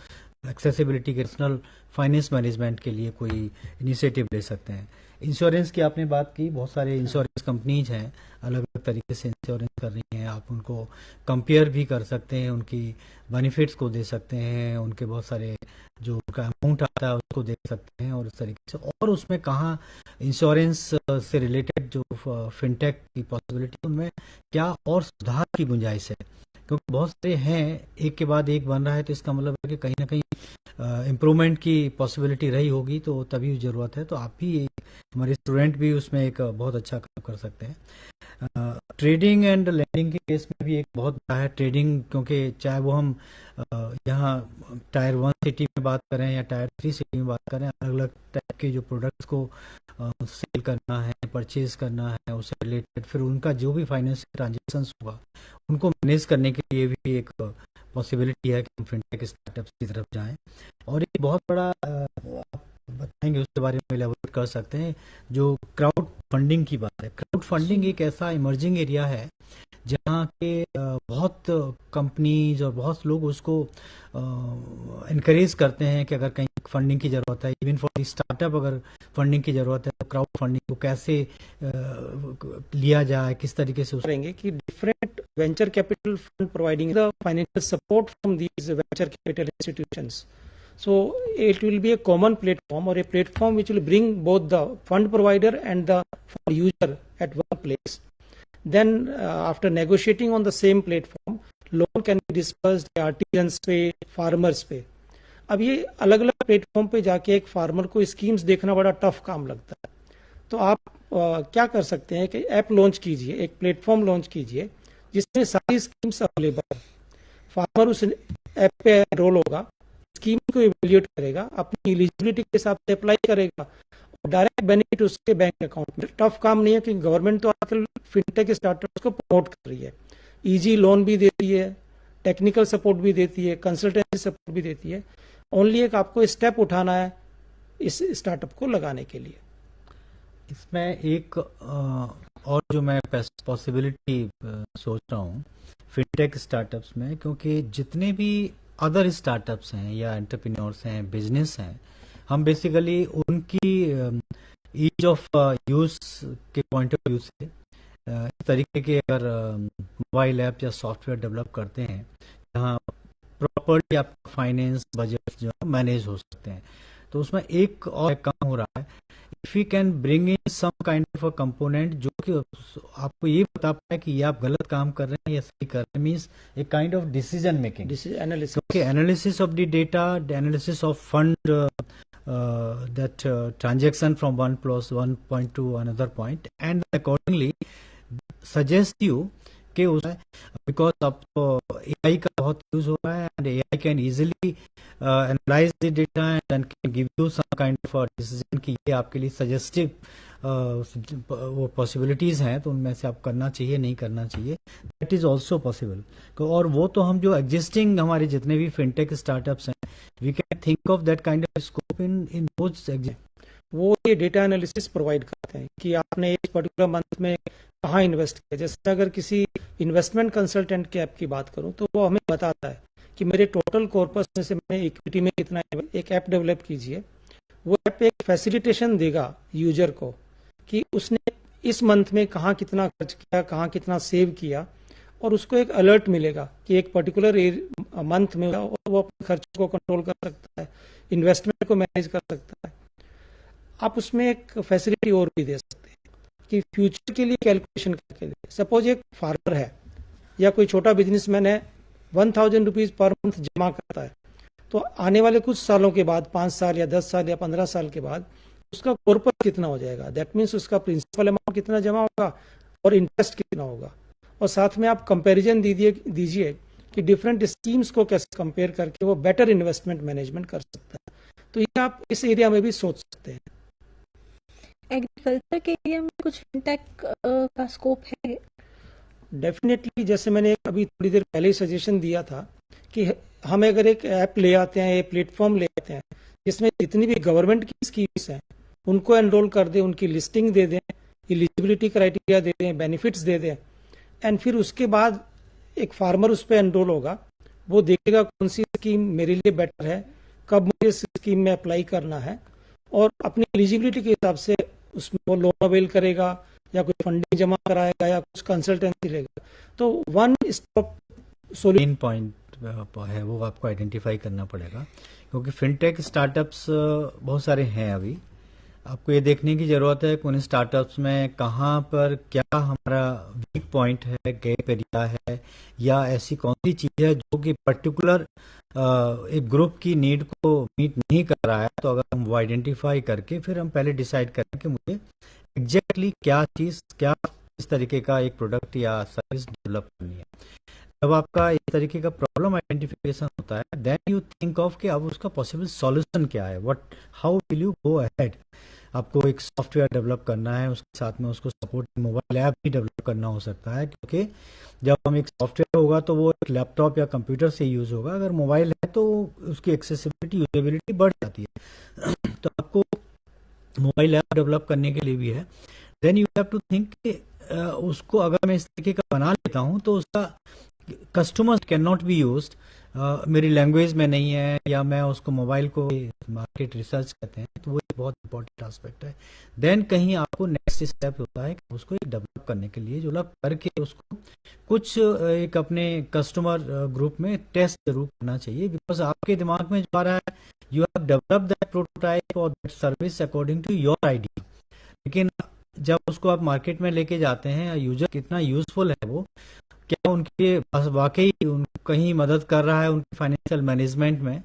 एक्सेसिबिलिटी के, पर्सनल फाइनेंस मैनेजमेंट के लिए कोई इनिशिएटिव ले सकते हैं। इंश्योरेंस की आपने बात की, बहुत सारे इंश्योरेंस कंपनीज हैं, अलग अलग तरीके से इंश्योरेंस कर रही हैं। आप उनको कंपेयर भी कर सकते हैं, उनकी बेनिफिट्स को दे सकते हैं, उनके बहुत सारे जो उनका अमाउंट आता है उसको देख सकते हैं और इस तरीके से। और उसमें कहाँ इंश्योरेंस से रिलेटेड जो फिनटेक की पॉसिबिलिटी, उनमें क्या और सुधार की गुंजाइश है, क्योंकि बहुत सारे हैं, एक के बाद एक बन रहा है, तो इसका मतलब है कि कहीं ना कहीं इम्प्रूवमेंट की पॉसिबिलिटी रही होगी तो तभी ज़रूरत है। तो आप भी, हमारे स्टूडेंट भी उसमें एक बहुत अच्छा काम कर सकते हैं। ट्रेडिंग एंड लैंडिंग के केस में भी एक बहुत बड़ा है ट्रेडिंग, क्योंकि चाहे वो हम यहाँ टायर 1 सिटी में बात करें या टायर 3 सिटी में बात करें, अलग अलग टाइप के जो प्रोडक्ट्स को सेल करना है, परचेज करना है, उससे रिलेटेड फिर उनका जो भी फाइनेंशियल ट्रांजेक्शन्स होगा उनको मैनेज करने के लिए भी एक पॉसिबिलिटी है कि हम फिनटेक स्टार्टअप्स की तरफ जाएं। और एक बहुत बड़ा आप बताएंगे उसके बारे में एलाबोरेट कर सकते हैं, जो क्राउड फंडिंग की बात है। क्राउड फंडिंग एक ऐसा इमर्जिंग एरिया है जहाँ के बहुत कंपनीज और बहुत लोग उसको इनकरेज करते हैं कि अगर कहीं फंडिंग की ज़रूरत है, इवन फॉर द स्टार्टअप अगर फंडिंग की ज़रूरत है तो क्राउड फंडिंग को कैसे लिया जाए, किस तरीके से करेंगे कि different venture capital fund providing the financial support from these venture capital institutions. So it will be a common platform, or a platform which will bring both the fund provider and the fund user at one place. Then after negotiating on the same platform, loan can be dispersed artisans पे, farmers पे. अब ये अलग अलग platform पे जाके एक farmer को स्कीम्स देखना बड़ा टफ काम लगता है. तो आप क्या कर सकते हैं कि ऐप लॉन्च कीजिए, एक प्लेटफॉर्म लॉन्च कीजिए जिसमें सारी स्कीम्स अवेलेबल. फार्मर उस ऐप पे एनरोल होगा, स्कीम को इवैल्यूएट करेगा, अपनी एलिजिबिलिटी के हिसाब से अप्लाई करेगा और डायरेक्ट बेनिफिट उसके बैंक अकाउंट में. टफ काम नहीं है, क्योंकि गवर्नमेंट तो आजकल फिनटेक स्टार्टअप्स को प्रमोट कर रही है. इजी लोन भी देती है, टेक्निकल सपोर्ट भी देती है, कंसल्टेंसी सपोर्ट भी देती है. ओनली एक आपको स्टेप उठाना है इस स्टार्टअप को लगाने के लिए. इसमें एक और जो मैं पॉसिबिलिटी सोच रहा हूँ फिनटेक स्टार्टअप्स में, क्योंकि जितने भी अदर स्टार्टअप्स हैं या एंटरप्रेन्योर्स हैं, बिजनेस हैं, हम बेसिकली उनकी ईज ऑफ यूज के पॉइंट ऑफ व्यू से इस तरीके के अगर मोबाइल ऐप या सॉफ्टवेयर डेवलप करते हैं जहाँ प्रॉपर्ली आपका फाइनेंस बजट जो है मैनेज हो सकते हैं, तो उसमें एक और काम हो रहा है. If you can bring in some kind of a component जो कि आपको ये बता पाए कि ये आप गलत काम कर रहे हैं या सही कर रहे हैं, मीन्स एक kind of decision making, analysis. Okay, analysis of the data, the analysis of fund that transaction from one plus one point to another point, and accordingly suggest you कि उस बिकॉज अब तो AI का बहुत use हो रहा है and AI can easily analyse the data and can give you some kind of decision कि ये आपके लिए सजेस्टिव वो पॉसिबिलिटीज हैं, तो उनमें से आप करना चाहिए नहीं करना चाहिए, दैट इज ऑल्सो पॉसिबल. और वो तो हम जो एग्जिस्टिंग हमारे जितने भी फिनटेक स्टार्टअप्स हैं, we can think of that kind of scope in those. वो ये डेटा एनालिसिस प्रोवाइड करते हैं कि आपने एक पर्टिकुलर मंथ में कहाँ इन्वेस्ट किया. जैसे अगर किसी इन्वेस्टमेंट कंसल्टेंट के ऐप की बात करूं तो वो हमें बताता है कि मेरे टोटल कॉर्पस में से मैंने इक्विटी में कितना. एक ऐप डेवलप कीजिए, वो ऐप एक फैसिलिटेशन देगा यूजर को कि उसने इस मंथ में कहाँ कितना खर्च किया, कहाँ कितना सेव किया, और उसको एक अलर्ट मिलेगा कि एक पर्टिकुलर मंथ में वो अपने खर्च को कंट्रोल कर सकता है, इन्वेस्टमेंट को मैनेज कर सकता है. आप उसमें एक फैसिलिटी और भी दे सकते हैं कि फ्यूचर के लिए कैलकुलेशन करके लिए. सपोज एक फार्मर है या कोई छोटा बिजनेसमैन है, 1000 रुपीज पर मंथ जमा करता है, तो आने वाले कुछ सालों के बाद, 5 साल या 10 साल या 15 साल के बाद उसका कॉर्पस कितना हो जाएगा, दैट मीन्स उसका प्रिंसिपल अमाउंट कितना जमा होगा और इंटरेस्ट कितना होगा. और साथ में आप कंपैरिजन दीजिए कि डिफरेंट स्कीम्स को कैसे कंपेयर करके वो बेटर इन्वेस्टमेंट मैनेजमेंट कर सकता है. तो ये आप इस एरिया में भी सोच सकते हैं. एग्रीकल्चर के एरिया में कुछ फिनटेक का स्कोप है? डेफिनेटली. जैसे मैंने अभी थोड़ी देर पहले ही सजेशन दिया था कि हम अगर एक ऐप ले आते हैं, एक प्लेटफॉर्म ले आते हैं जिसमें जितनी भी गवर्नमेंट की स्कीम्स हैं उनको एनरोल कर दें, उनकी लिस्टिंग दे दें, एलिजिबिलिटी क्राइटेरिया दे दें, बेनिफिट्स दे दें, एंड फिर उसके बाद एक फार्मर उस पर एनरोल होगा, वो देखेगा कौन सी स्कीम मेरे लिए बेटर है, कब मुझे इस स्कीम में अप्लाई करना है, और अपनी एलिजिबिलिटी के हिसाब से उसमें वो लोन अवेल करेगा या कोई फंडिंग जमा कराएगा या कुछ कंसल्टेंसी लेगा. तो वन स्टॉप सोल्यूशन पॉइंट है वो आपको आइडेंटिफाई करना पड़ेगा, क्योंकि फिनटेक स्टार्टअप्स बहुत सारे हैं अभी आपको ये देखने की जरूरत है कि उन स्टार्टअप्स में कहाँ पर क्या हमारा वीक पॉइंट है, गैप एरिया है, या ऐसी कौन सी चीज है जो कि पर्टिकुलर एक ग्रुप की नीड को मीट नहीं कर रहा है। तो अगर हम वो आइडेंटिफाई करके फिर हम पहले डिसाइड करें कि मुझे एग्जैक्टली क्या चीज, क्या इस तरीके का एक प्रोडक्ट या सर्विस डेवलप करनी है। जब आपका इस तरीके का प्रॉब्लम आइडेंटिफिकेशन होता है, देन यू थिंक ऑफ कि अब उसका पॉसिबल सॉल्यूशन क्या है, what how will you go ahead. आपको एक सॉफ्टवेयर डेवलप करना है, उसके साथ में उसको सपोर्ट मोबाइल ऐप भी डेवलप करना हो सकता है, क्योंकि जब हम एक सॉफ्टवेयर होगा तो वो एक लैपटॉप या कंप्यूटर से यूज होगा। अगर मोबाइल है तो उसकी एक्सेसिबिलिटी, यूजेबिलिटी बढ़ जाती है। तो आपको मोबाइल ऐप डेवलप करने के लिए भी है। Then you have to think कि उसको अगर मैं इस तरीके का बना लेता हूँ तो उसका customers can not be used, मेरी लैंग्वेज में नहीं है, या मैं उसको मोबाइल को मार्केट रिसर्च कहते हैं, तो वो एक बहुत इंपॉर्टेंट एस्पेक्ट है। देन कहीं आपको नेक्स्ट स्टेप होता है कि उसको डेवलप करने के लिए डेवलप करके उसको कुछ एक अपने कस्टमर ग्रुप में टेस्ट जरूर करना चाहिए, बिकॉज आपके दिमाग में जो आ रहा है, you have developed that prototype और that service according to your idea. लेकिन जब उसको आप मार्केट में लेके जाते हैं, यूजर कितना यूजफुल है वो, क्या उनके वाकई उनको कहीं मदद कर रहा है उनके फाइनेंशियल मैनेजमेंट में,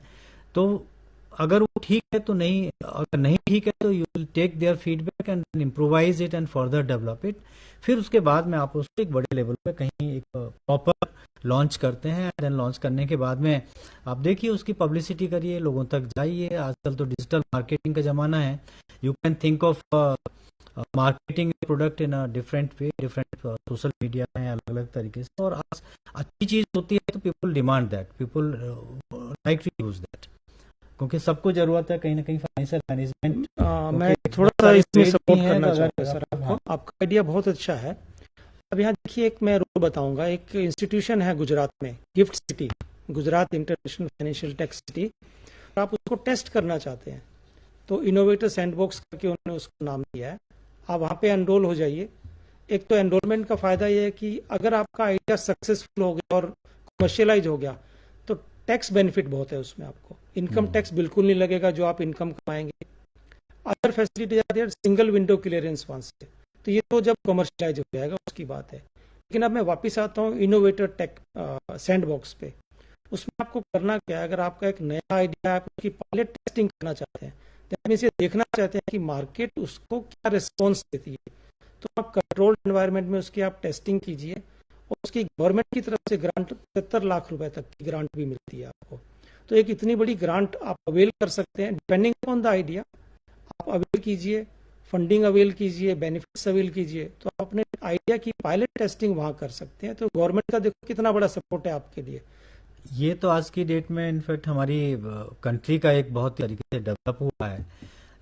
तो अगर वो ठीक है तो नहीं, अगर नहीं ठीक है तो you will take their feedback and improvise it and further develop it. फिर उसके बाद में आप उसको एक बड़े लेवल पे कहीं एक प्रॉपर लॉन्च करते हैं। देन लॉन्च करने के बाद में आप देखिए, उसकी पब्लिसिटी करिए, लोगों तक जाइए। आजकल तो डिजिटल मार्केटिंग का जमाना है, you can think of marketing product in a different way, different social media है अलग अलग तरीके से, और अच्छी चीज होती है तो people demand that, people like to use that, क्योंकि सबको जरूरत है कहीं ना कहीं फाइनेंशियल मैनेजमेंट। मैं थोड़ा सा इसमें सपोर्ट करना चाहूँगा सर आपको। आपका आइडिया बहुत अच्छा है। अब यहाँ देखिए, एक मैं रूल बताऊंगा। एक इंस्टीट्यूशन है गुजरात में, gift city, Gujarat international financial tech city. आप उसको टेस्ट करना चाहते हैं तो इनोवेटर सैंडबॉक्स करके उन्होंने उसको नाम दिया है। आप वहाँ पे एनरोल हो जाइए। एक तो एनरोलमेंट का फायदा ये है कि अगर आपका आइडिया सक्सेसफुल हो गया और कमर्शियलाइज हो गया तो टैक्स बेनिफिट बहुत है उसमें। आपको इनकम टैक्स बिल्कुल नहीं लगेगा जो आप इनकम कमाएंगे। अदर फैसिलिटीज आती है, सिंगल विंडो क्लियरेंस वहां से, तो ये तो जब कमर्शियलाइज हो जाएगा उसकी बात है। लेकिन अब मैं वापस आता हूँ इनोवेटर टेक सैंडबॉक्स पे। उसमें आपको करना क्या है, अगर आपका एक नया आइडिया है, उसकी पायलट टेस्टिंग करना चाहते हैं, तो इसे देखना चाहते हैं कि मार्केट उसको क्या रिस्पॉन्स देती है, तो आप कंट्रोल्ड एनवायरनमेंट में उसकी आप टेस्टिंग कीजिए। और उसकी गवर्नमेंट की तरफ से ग्रांट 75 लाख रुपए तक की ग्रांट भी मिलती है आपको। तो एक इतनी बड़ी ग्रांट आप अवेल कर सकते हैं। डिपेंडिंग ऑन द आइडिया आप अवेल कीजिए, फंडिंग अवेल कीजिए, बेनिफिट्स अवेल कीजिए, तो आप अपने आइडिया की पायलट टेस्टिंग वहां कर सकते हैं। तो गवर्नमेंट का देखो कितना बड़ा सपोर्ट है आपके लिए। ये तो आज की डेट में इनफैक्ट हमारी कंट्री का एक बहुत तरीके से डेवलप हुआ है।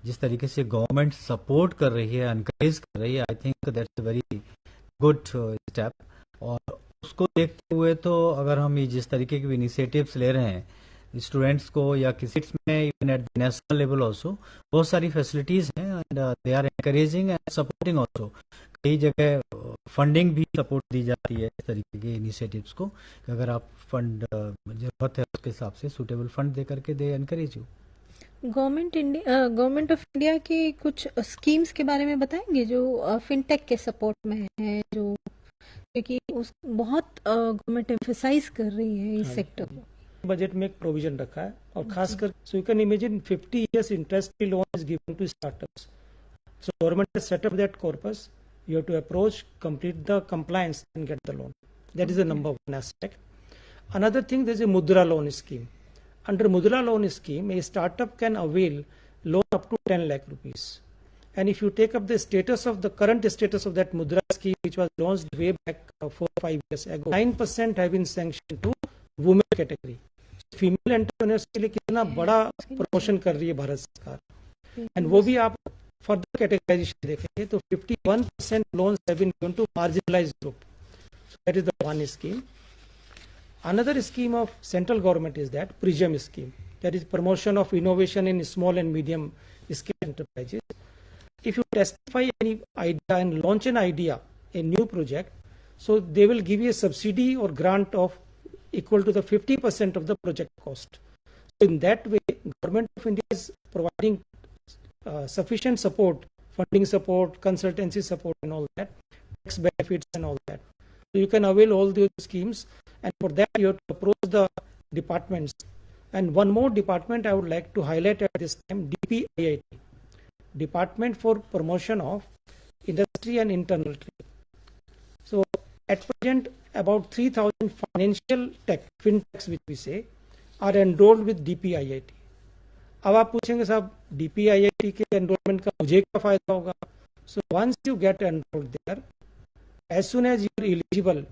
जिस तरीके से गवर्नमेंट सपोर्ट कर रही है, एनकरेज कर रही है, I think that's a very good step. और उसको देखते हुए तो अगर हम ये जिस तरीके के इनिशिएटिव्स ले रहे हैं स्टूडेंट्स को या किसी में, even at the national level also बहुत सारी फैसिलिटीज हैं and they are encouraging and supporting also. कई जगह फंडिंग भी सपोर्ट दी जाती है इस तरीके के इनिशिएटिव्स को, कि अगर आप फंड जरूरत है उसके हिसाब से सूटेबल फंड दे करके they encourage you. Government of India के कुछ स्कीम्स के बारे में बताएंगे जो फिनटेक के सपोर्ट में है, जो क्योंकि उस बहुत गवर्नमेंट एम्फसाइज कर रही है इस सेक्टर को। बजट में एक प्रोविजन रखा है, और खासकर so you can imagine 50 years interest free loan is given to startups. So government has set up that corpus. You have to approach, complete the compliance, and get the loan. That is the number one aspect. Another thing, there is a Mudra loan scheme. Under Mudra loan scheme, a startup can avail loan up to 10 lakh rupees. And if you take up the status of the current status of that Mudra scheme, which was launched way back 4 or 5 years ago, 9% have been sanctioned to women category. Female entrepreneurs के लिए कितना बड़ा promotion कर रही है भारत सरकार। And वो भी आप फर्दर कैटेगराइजेशन देखेंगे तो 51% loans have been given to marginalized group. So that is the one scheme. Another scheme of central government is that PRISM scheme, that is promotion of innovation in small and medium scale enterprises. If you testify any idea and launch an idea, a new project, so they will give you a subsidy or grant of equal to the 50% of the project cost. So in that way, Government of India is providing sufficient support, funding support, consultancy support and all that, tax benefits and all that. So you can avail all those schemes, and for that you have to approach the departments. And one more department I would like to highlight at this time, DPIIT, Department for Promotion of Industry and Internal Trade. So at present about 3,000 financial tech, fintechs which we say, are enrolled with DPIIT. अब आप पूछेंगे साहब DPIIT के enrolment का मुझे क्या फायदा होगा? So once you get enrolled there, as soon as you are eligible,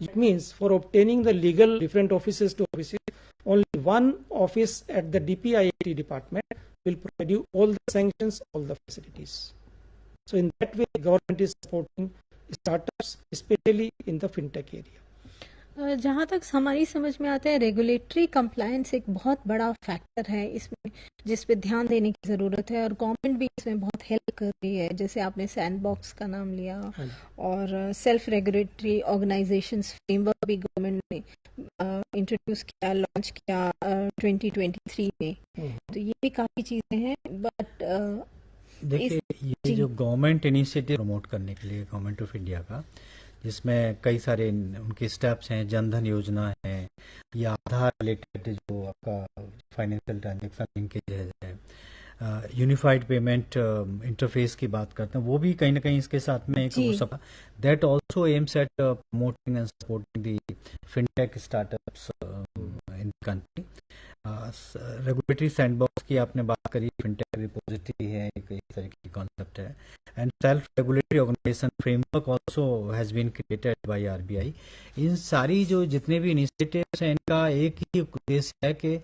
it means for obtaining the legal different offices to offices, only one office at the DPIIT department will provide you all the sanctions, all the facilities. So in that way, government is supporting startups, especially in the fintech area. जहाँ तक हमारी समझ में आता है, regulatory compliance एक बहुत बड़ा फैक्टर है इसमें, जिस पे ध्यान देने की ज़रूरत है, और गवर्नमेंट भी इसमें बहुत हेल्प कर रही है. जैसे आपने सैंडबॉक्स का नाम लिया, और सेल्फ रेगुलेटरी ऑर्गेनाइजेशंस फ्रेमवर्क भी गवर्नमेंट ने इंट्रोड्यूस किया, लॉन्च किया 2023 में. तो ये भी काफ़ी चीज़ें हैं. बट देखिए, ये जो गवर्नमेंट इनिशिएटिव प्रमोट करने के लिए गवर्नमेंट ऑफ इंडिया का, जिसमें कई सारे उनके स्टेप्स हैं, जनधन योजना है, या आधार रिलेटेड जो आपका फाइनेंशियल ट्रांजैक्शन लिंकेज है, यूनिफाइड पेमेंट इंटरफेस की बात करते हैं, वो भी कहीं ना कहीं इसके साथ में एक that also aims at promoting and supporting the fintech startups in country. Regulatory sandbox की आपने बात करी, फिनटेक रिपोजिटरी है, एक इस तरह की कॉन्सेप्ट है, and self regulatory organisation framework also has been created by RBI. इन सारी जो जितने भी इनिशिएटिव्स हैं, इनका एक ही उद्देश्य है कि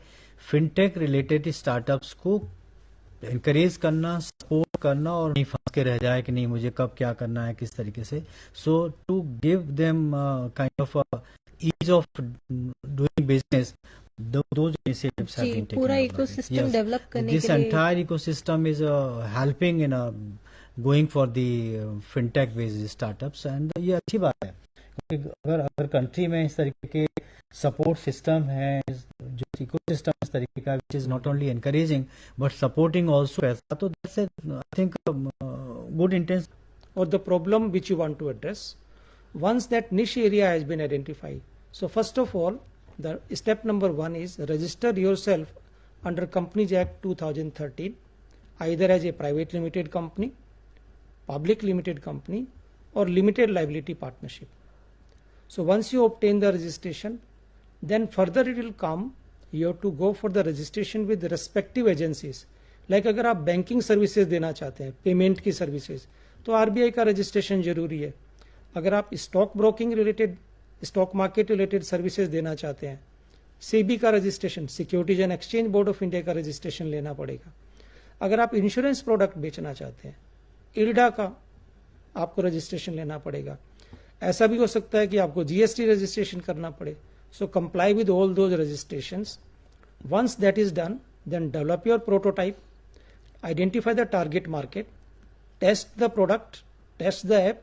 फिनटेक रिलेटेड स्टार्टअप्स को इनकरेज करना, सपोर्ट करना, और नहीं फंस के रह जाए कि नहीं मुझे कब क्या करना है, किस तरीके से. So to give them kind of ease of doing business, those initiatives have been taken. पूरा इकोसिस्टम डेवलप करने के लिए this entire ecosystem is helping in going for the fintech based startups, and ये अच्छी बात है. अगर कंट्री में इस तरीके के सपोर्ट सिस्टम है, जो इकोसिस्टम इस तरीके का, which is not only encouraging but supporting also, ऐसा तो that's I think good intent. Or the problem which you want to address, once that niche area has been identified, so first of all, the step number 1 is register yourself under Companies Act 2013, either as a private limited company, public limited company, or limited liability partnership. So once you obtain the registration, then further it will come, you have to go for the registration with the respective agencies. Like अगर आप banking services देना चाहते हैं, payment की services, तो RBI का registration जरूरी है. अगर आप stock broking related, stock market related services देना चाहते हैं, सेबी का registration, securities and exchange board of India का रजिस्ट्रेशन लेना पड़ेगा. अगर आप इंश्योरेंस प्रोडक्ट बेचना चाहते हैं, IRDA का आपको रजिस्ट्रेशन लेना पड़ेगा. ऐसा भी हो सकता है कि आपको GST रजिस्ट्रेशन करना पड़े. So comply with all those registrations. Once that is done, then develop your prototype, identify the target market, test the product, test the app,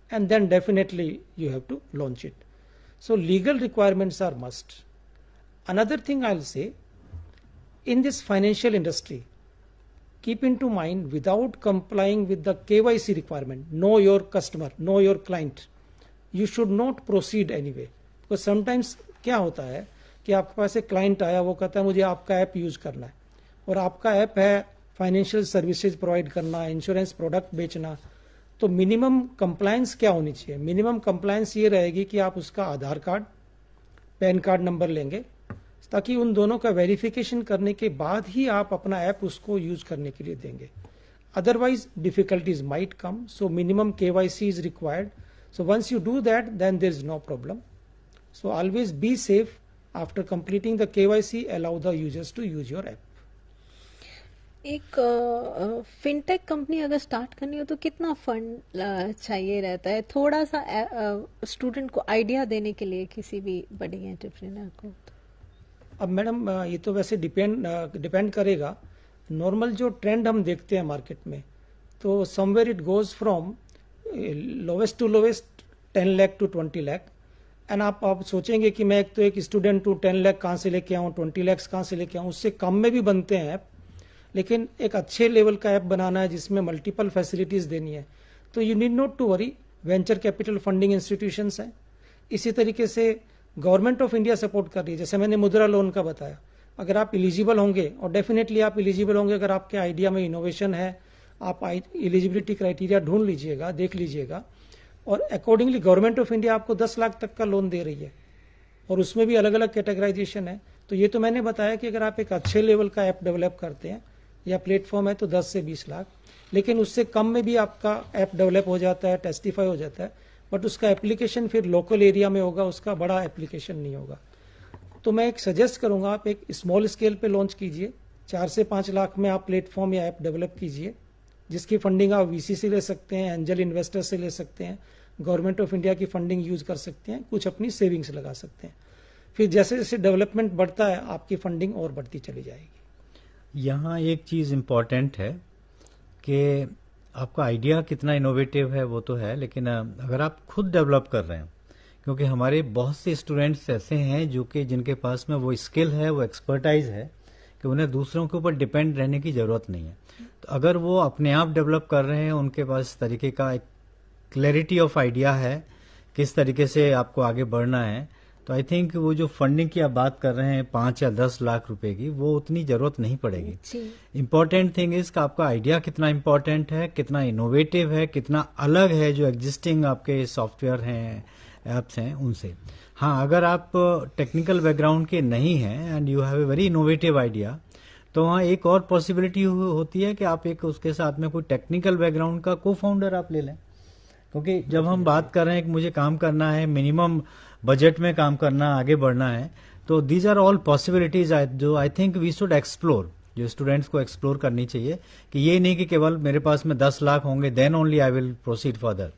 and then definitely you have to launch it. So legal requirements are must. Another thing I'll say, in this financial industry, keep into mind, without complying with the KYC requirement, know your customer, know your client, you should not proceed anyway. Because sometimes क्या होता है कि आपके पास एक client आया, वो कहता है मुझे आपका ऐप यूज करना है, और आपका ऐप है फाइनेंशियल सर्विसेज प्रोवाइड करना, इंश्योरेंस प्रोडक्ट बेचना. तो मिनिमम कंप्लायंस क्या होनी चाहिए? मिनिमम कंप्लायंस ये रहेगी कि आप उसका आधार कार्ड, पैन कार्ड नंबर लेंगे, ताकि उन दोनों का वेरिफिकेशन करने के बाद ही आप अपना ऐप उसको यूज करने के लिए देंगे. Otherwise difficulties might come. So minimum KYC is required. So once you do that, then there is no problem. So always be safe. After completing the KYC, allow the users to use your app. एक fintech company अगर start करनी हो तो कितना fund चाहिए रहता है? थोड़ा सा स्टूडेंट को आइडिया देने के लिए, किसी भी बड़ी एंटरप्रेन्योर को. अब मैडम ये तो वैसे डिपेंड करेगा. नॉर्मल जो ट्रेंड हम देखते हैं मार्केट में, तो somewhere it goes from lowest to lowest 10 lakh to 20 lakh. And आप सोचेंगे कि मैं एक स्टूडेंट हूँ, 10 लाख कहाँ से लेके आऊँ, 20 लाख कहाँ से लेके आऊँ. उससे कम में भी बनते हैं ऐप. लेकिन एक अच्छे लेवल का ऐप बनाना है जिसमें मल्टीपल फैसिलिटीज देनी है, तो you need not to worry, venture capital funding institutions हैं। इसी तरीके से गवर्नमेंट ऑफ इंडिया सपोर्ट कर रही है, जैसे मैंने मुद्रा लोन का बताया, अगर आप एलिजिबल होंगे, और डेफिनेटली आप एलिजिबल होंगे अगर आपके आइडिया में इनोवेशन है, आप एलिजिबिलिटी क्राइटेरिया ढूंढ लीजिएगा, देख लीजिएगा, और अकॉर्डिंगली गवर्नमेंट ऑफ इंडिया आपको 10 लाख तक का लोन दे रही है, और उसमें भी अलग अलग कैटेगराइजेशन है। तो ये तो मैंने बताया कि अगर आप एक अच्छे लेवल का ऐप डेवलप करते हैं या प्लेटफॉर्म है तो 10 से 20 लाख, लेकिन उससे कम में भी आपका ऐप डेवलप हो जाता है, टेस्टिफाई हो जाता है, बट उसका एप्लीकेशन फिर लोकल एरिया में होगा, उसका बड़ा एप्लीकेशन नहीं होगा। तो मैं एक सजेस्ट करूंगा, आप एक स्मॉल स्केल पे लॉन्च कीजिए, 4 से 5 लाख में आप प्लेटफॉर्म या ऐप डेवलप कीजिए, जिसकी फंडिंग आप वीसी से ले सकते हैं, एंजल इन्वेस्टर से ले सकते हैं, गवर्नमेंट ऑफ इंडिया की फंडिंग यूज कर सकते हैं, कुछ अपनी सेविंग्स लगा सकते हैं। फिर जैसे जैसे डेवलपमेंट बढ़ता है आपकी फंडिंग और बढ़ती चली जाएगी। यहाँ एक चीज इम्पॉर्टेंट है कि आपका आइडिया कितना इनोवेटिव है वो तो है, लेकिन अगर आप खुद डेवलप कर रहे हैं, क्योंकि हमारे बहुत से स्टूडेंट्स ऐसे हैं जो कि जिनके पास में वो स्किल है, वो एक्सपर्टाइज है कि उन्हें दूसरों के ऊपर डिपेंड रहने की जरूरत नहीं है। तो अगर वो अपने आप डेवलप कर रहे हैं, उनके पास इस तरीके का एक क्लैरिटी ऑफ आइडिया है किस तरीके से आपको आगे बढ़ना है, तो आई थिंक वो जो फंडिंग की आप बात कर रहे हैं 5 या 10 लाख रुपए की, वो उतनी जरूरत नहीं पड़ेगी। इम्पोर्टेंट थिंग इज कि आपका आइडिया कितना इम्पोर्टेंट है, कितना इनोवेटिव है, कितना अलग है जो एग्जिस्टिंग आपके सॉफ्टवेयर हैं, एप्स हैं उनसे। हाँ, अगर आप टेक्निकल बैकग्राउंड के नहीं हैं and you have a very innovative idea, तो वहाँ एक और पॉसिबिलिटी होती है कि आप एक उसके साथ में कोई टेक्निकल बैकग्राउंड का को फाउंडर आप ले लें, क्योंकि जब हम बात कर रहे हैं कि मुझे काम करना है, मिनिमम बजट में काम करना, आगे बढ़ना है, तो दीज आर ऑल पॉसिबिलिटीज जो I think we should explore, जो स्टूडेंट्स को एक्सप्लोर करनी चाहिए, कि ये नहीं कि केवल मेरे पास में 10 लाख होंगे then only I will proceed further.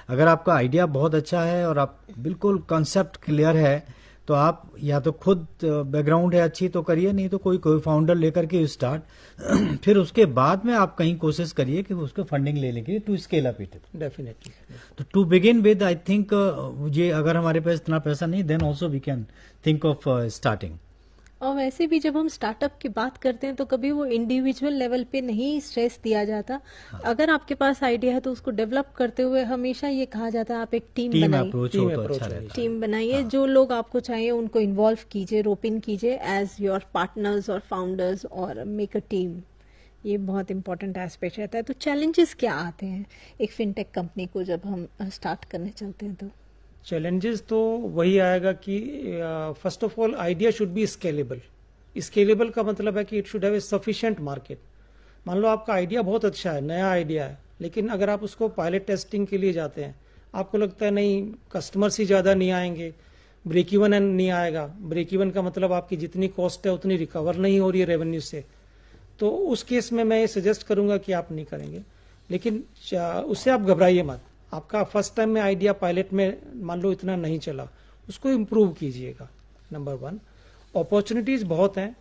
अगर आपका आइडिया बहुत अच्छा है और आप बिल्कुल कॉन्सेप्ट क्लियर है, तो आप या तो खुद बैकग्राउंड है अच्छी तो करिए, नहीं तो कोई फाउंडर लेकर के स्टार्ट फिर उसके बाद में आप कहीं कोशिश करिए कि उसको फंडिंग लेने के लिए to scale up it. Definitely. तो to begin with I think ये अगर हमारे पास इतना पैसा नहीं, then also we can think of starting. और वैसे भी जब हम स्टार्टअप की बात करते हैं तो कभी वो इंडिविजुअल लेवल पे नहीं स्ट्रेस दिया जाता। अगर आपके पास आइडिया है तो उसको डेवलप करते हुए हमेशा ये कहा जाता है आप एक टीम बनाइए, अप्रोच हो तो अच्छा रहता है। टीम बनाइए, जो लोग आपको चाहिए उनको इन्वॉल्व कीजिए, रोप इन कीजिए एज योर पार्टनर्स और फाउंडर्स, और मेक अ टीम। ये बहुत इंपॉर्टेंट एस्पेक्ट रहता है। तो चैलेंजेस क्या आते हैं एक फिनटेक कंपनी को जब हम स्टार्ट करने चलते हैं? तो चैलेंजेस तो वही आएगा कि first of all idea should be scalable. Scalable का मतलब है कि it should have a sufficient market. मान लो आपका आइडिया बहुत अच्छा है, नया आइडिया है, लेकिन अगर आप उसको पायलट टेस्टिंग के लिए जाते हैं, आपको लगता है नहीं कस्टमर्स ही ज़्यादा नहीं आएंगे, ब्रेक इवन नहीं आएगा। ब्रेक इवन का मतलब आपकी जितनी कॉस्ट है उतनी रिकवर नहीं हो रही है रेवेन्यू से, तो उस केस में मैं ये सजेस्ट करूंगा कि आप नहीं करेंगे। लेकिन उससे आप घबराइए मत। आपका फर्स्ट टाइम में आइडिया पायलट में मान लो इतना नहीं चला, उसको इम्प्रूव कीजिएगा। नंबर 1, अपॉर्चुनिटीज बहुत हैं,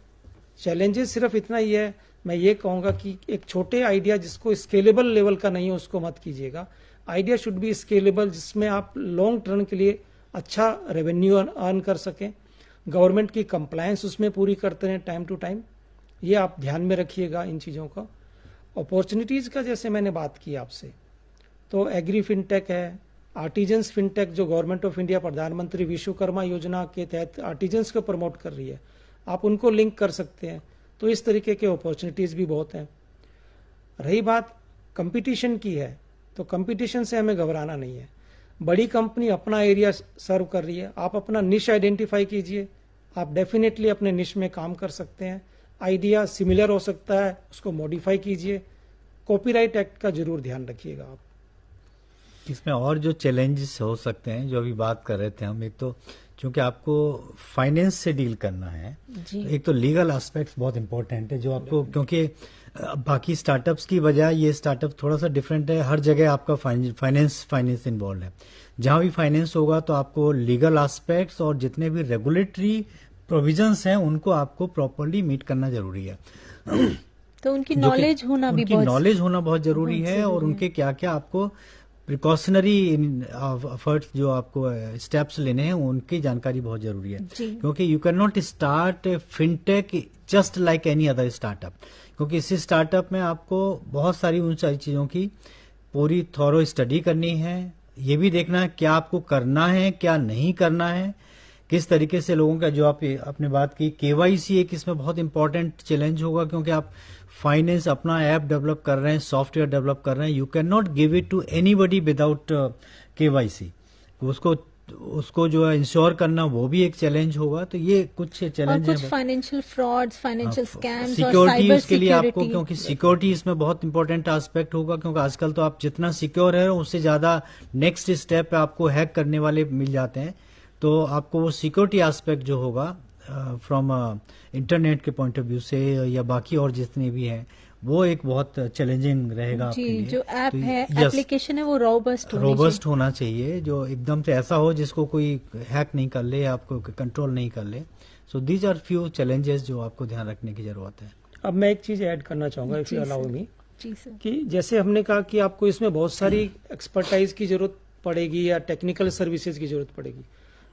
चैलेंजेस सिर्फ इतना ही है। मैं ये कहूंगा कि एक छोटे आइडिया जिसको स्केलेबल लेवल का नहीं है उसको मत कीजिएगा। आइडिया शुड बी स्केलेबल, जिसमें आप लॉन्ग टर्म के लिए अच्छा रेवेन्यू अर्न कर सकें, गवर्नमेंट की कंप्लायंस उसमें पूरी करते रहें टाइम टू टाइम। ये आप ध्यान में रखिएगा इन चीज़ों का। अपॉर्चुनिटीज का जैसे मैंने बात की आपसे, तो एग्री फिनटेक है, आर्टिजन्स फिनटेक जो गवर्नमेंट ऑफ इंडिया प्रधानमंत्री विश्वकर्मा योजना के तहत आर्टिजन्स को प्रमोट कर रही है, आप उनको लिंक कर सकते हैं। तो इस तरीके के अपॉर्चुनिटीज भी बहुत हैं। रही बात कंपटीशन की है, तो कंपटीशन से हमें घबराना नहीं है। बड़ी कंपनी अपना एरिया सर्व कर रही है, आप अपना निश आइडेंटिफाई कीजिए, आप डेफिनेटली अपने निश में काम कर सकते हैं। आइडिया सिमिलर हो सकता है, उसको मॉडिफाई कीजिए। कॉपीराइट एक्ट का जरूर ध्यान रखिएगा आप। इसमें और जो चैलेंजेस हो सकते हैं जो अभी बात कर रहे थे हम, एक तो चूंकि आपको फाइनेंस से डील करना है, एक तो लीगल एस्पेक्ट्स बहुत इंपॉर्टेंट है जो आपको, क्योंकि बाकी स्टार्टअप्स की बजाय ये स्टार्टअप थोड़ा सा डिफरेंट है। हर जगह आपका फाइनेंस इन्वॉल्व है। जहां भी फाइनेंस होगा तो आपको लीगल एस्पेक्ट्स और जितने भी रेगुलेटरी प्रोविजंस हैं उनको आपको प्रॉपर्ली मीट करना जरूरी है। तो उनकी नॉलेज होना भी बहुत नॉलेज होना बहुत जरूरी है, और उनके क्या क्या आपको प्रिकॉशनरी एफर्ट्स जो आपको स्टेप्स लेने हैं उनकी जानकारी बहुत जरूरी है, जी। क्योंकि you can not start fintech just like any other startup, क्योंकि इसी स्टार्टअप में आपको बहुत सारी उन सारी चीजों की पूरी थॉरो स्टडी करनी है, ये भी देखना है क्या आपको करना है क्या नहीं करना है, किस तरीके से लोगों का जो आपने बात की केवाईसी एक इसमें बहुत इंपॉर्टेंट चैलेंज होगा, क्योंकि आप फाइनेंस अपना ऐप डेवलप कर रहे हैं, सॉफ्टवेयर डेवलप कर रहे हैं, you can not give it to anybody without KYC, उसको जो है इंश्योर करना वो भी एक चैलेंज होगा। तो ये कुछ चैलेंज और कुछ फाइनेंशियल फ्रॉड्स, फाइनेंशियल स्कैम्स और सिक्योरिटी साइबर उसके लिए आपको, सिक्योरिटी, क्योंकि सिक्योरिटी इसमें बहुत इंपॉर्टेंट एस्पेक्ट होगा, क्योंकि आजकल तो आप जितना सिक्योर है उससे ज्यादा नेक्स्ट स्टेप पे आपको हैक करने वाले मिल जाते हैं, तो आपको वो सिक्योरिटी एस्पेक्ट जो होगा फ्रॉम इंटरनेट के पॉइंट ऑफ व्यू से या बाकी और जितने भी हैं वो एक बहुत चैलेंजिंग रहेगा आपके जी, लिए। जो ऐप तो है, yes, एप्लीकेशन है, वो रोबस्ट होना चाहिए, जो एकदम से ऐसा हो जिसको कोई हैक नहीं कर ले, आपको कंट्रोल नहीं कर ले। So these are few challenges जो आपको ध्यान रखने की जरूरत है। अब मैं एक चीज ऐड करना चाहूंगा, if ji you allow sir. Me, ji sir. कि जैसे हमने कहा कि आपको इसमें बहुत सारी एक्सपर्टाइज की जरूरत पड़ेगी या टेक्निकल सर्विसेज की जरूरत पड़ेगी,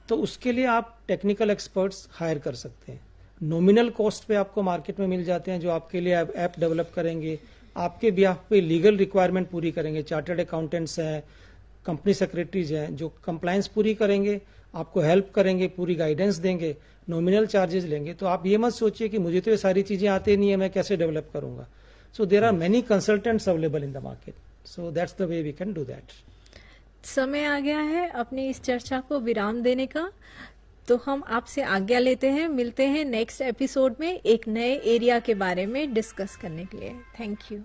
तो उसके लिए आप टेक्निकल एक्सपर्ट्स हायर कर सकते हैं। नॉमिनल कॉस्ट पे आपको मार्केट में मिल जाते हैं, जो आपके लिए ऐप डेवलप करेंगे, आपके बिहाफ पे लीगल रिक्वायरमेंट पूरी करेंगे, चार्टर्ड अकाउंटेंट्स हैं, कंपनी सेक्रेटरीज हैं, जो कंप्लायंस पूरी करेंगे, आपको हेल्प करेंगे, पूरी गाइडेंस देंगे, नॉमिनल चार्जेस लेंगे। तो आप ये मत सोचिए कि मुझे तो ये सारी चीजें आती नहीं है, मैं कैसे डेवलप करूंगा। So there are many consultants available in the market, so that's the way we can do that. समय आ गया है अपनी इस चर्चा को विराम देने का, तो हम आपसे आज्ञा लेते हैं। मिलते हैं नेक्स्ट एपिसोड में एक नए एरिया के बारे में डिस्कस करने के लिए। Thank you.